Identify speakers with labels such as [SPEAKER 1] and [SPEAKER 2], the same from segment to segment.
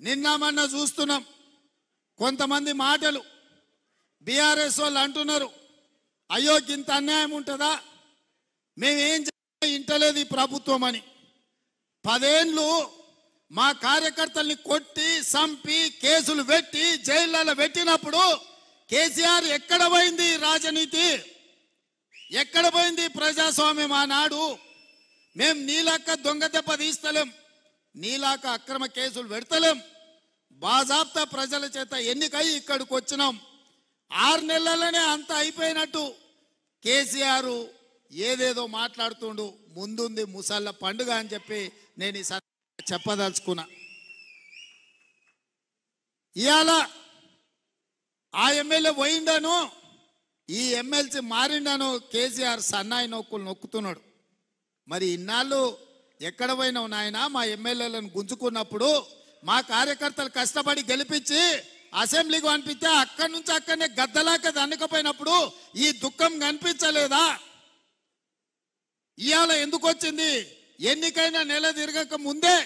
[SPEAKER 1] నిన్న మొన్న చూస్తున్నాం కొంతమంది మాటలు బీఆర్ఎస్ వాళ్ళు అంటున్నారు, అయ్యో ఇంత అన్యాయం ఉంటుందా, మేమేం ఇంటలేదు ఈ ప్రభుత్వం అని. 10 ఏళ్ళు మా కార్యకర్తల్ని కొట్టి సంపి కేసులు పెట్టి జైళ్ళలో పెట్టినప్పుడు కేసీఆర్ ఎక్కడ పోయింది రాజనీతి, ఎక్కడ పోయింది ప్రజాస్వామ్యం? ఆనాడు మేము నీలాక దొంగ దెబ్బ తీస్తలేం, నీలాక అక్రమ కేసులు పెడతలేం, బాజాబ్తా ప్రజల చేత ఎన్నికై ఇక్కడికి వచ్చినాం. 6 నెలలనే అంత అయిపోయినట్టు కేసీఆర్ ఏదేదో మాట్లాడుతుండు. ముందుంది ముసళ్ళ పండుగ అని చెప్పి నేను ఈ చెప్పదలుచుకున్నా. ఇవాళ ఆ ఎమ్మెల్యే పోయిండను, ఈ ఎమ్మెల్సీ మారిండను కేసీఆర్ సన్నాయి నొక్కులు నొక్కుతున్నాడు. మరి ఇన్నాళ్ళు ఎక్కడ పోయినావు నాయన? మా ఎమ్మెల్యేలను గుంజుకున్నప్పుడు మా కార్యకర్తలు కష్టపడి గెలిపించి అసెంబ్లీకి పంపిస్తే అక్కడి నుంచి అక్కడనే గద్దలాక దండకపోయినప్పుడు ఈ దుఃఖం కనిపించలేదా? ఇవాళ ఎందుకు వచ్చింది? ఎన్నికైనా నెల తిరగక ముందే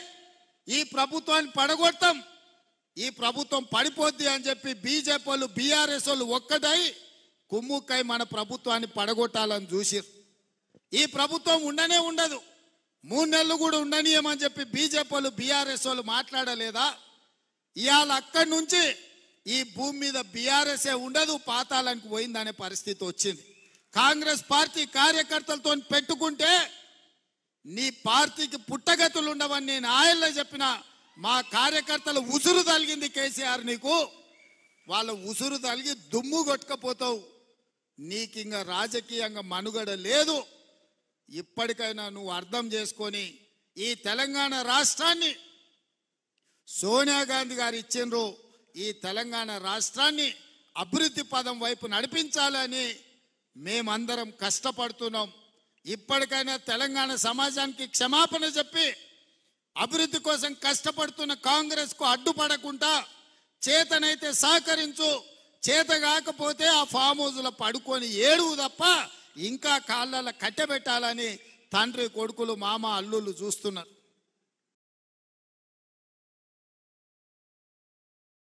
[SPEAKER 1] ఈ ప్రభుత్వాన్ని పడగొడతాం, ఈ ప్రభుత్వం పడిపోద్ది అని చెప్పి బీజేపీ వాళ్ళు బీఆర్ఎస్ వాళ్ళు ఒక్కటై కుమ్ముక్కై మన ప్రభుత్వాన్ని పడగొట్టాలని చూసిరు. ఈ ప్రభుత్వం ఉండనే ఉండదు, 3 నెలలు కూడా ఉండనీయమని చెప్పి బీజేపీ వాళ్ళు బీఆర్ఎస్ వాళ్ళు మాట్లాడలేదా? ఇవాళ అక్కడి నుంచి ఈ భూమి మీద బీఆర్ఎస్ఏ ఉండదు, పాతాళానికి పోయిందనే పరిస్థితి వచ్చింది. కాంగ్రెస్ పార్టీ కార్యకర్తలతో పెట్టుకుంటే నీ పార్టీకి పుట్టగతులు ఉండవని నేను ఆయల్లో చెప్పిన. మా కార్యకర్తలు ఉసురు తలిగింది కేసీఆర్ నీకు, వాళ్ళ ఉసురు తలిగి దుమ్ము కొట్టుకపోతావు. నీకు ఇంకా రాజకీయంగా మనుగడ లేదు. ఇప్పటికైనా నువ్వు అర్థం చేసుకొని ఈ తెలంగాణ రాష్ట్రాన్ని సోనియా గాంధీ గారు ఇచ్చిండ్రు, ఈ తెలంగాణ రాష్ట్రాన్ని అభివృద్ధి పదం వైపు నడిపించాలని మేమందరం కష్టపడుతున్నాం. ఇప్పటికైనా తెలంగాణ సమాజానికి క్షమాపణ చెప్పి అభివృద్ధి కోసం కష్టపడుతున్న కాంగ్రెస్కు అడ్డుపడకుండా చేతనైతే సహకరించు, చేత కాకపోతే ఆ ఫామ్ హౌస్లో పడుకొని ఏడువు తప్ప ఇంకా కాళ్ళ కట్టెబెట్టాలని తండ్రి కొడుకులు మామ అల్లుళ్ళు చూస్తున్నారు.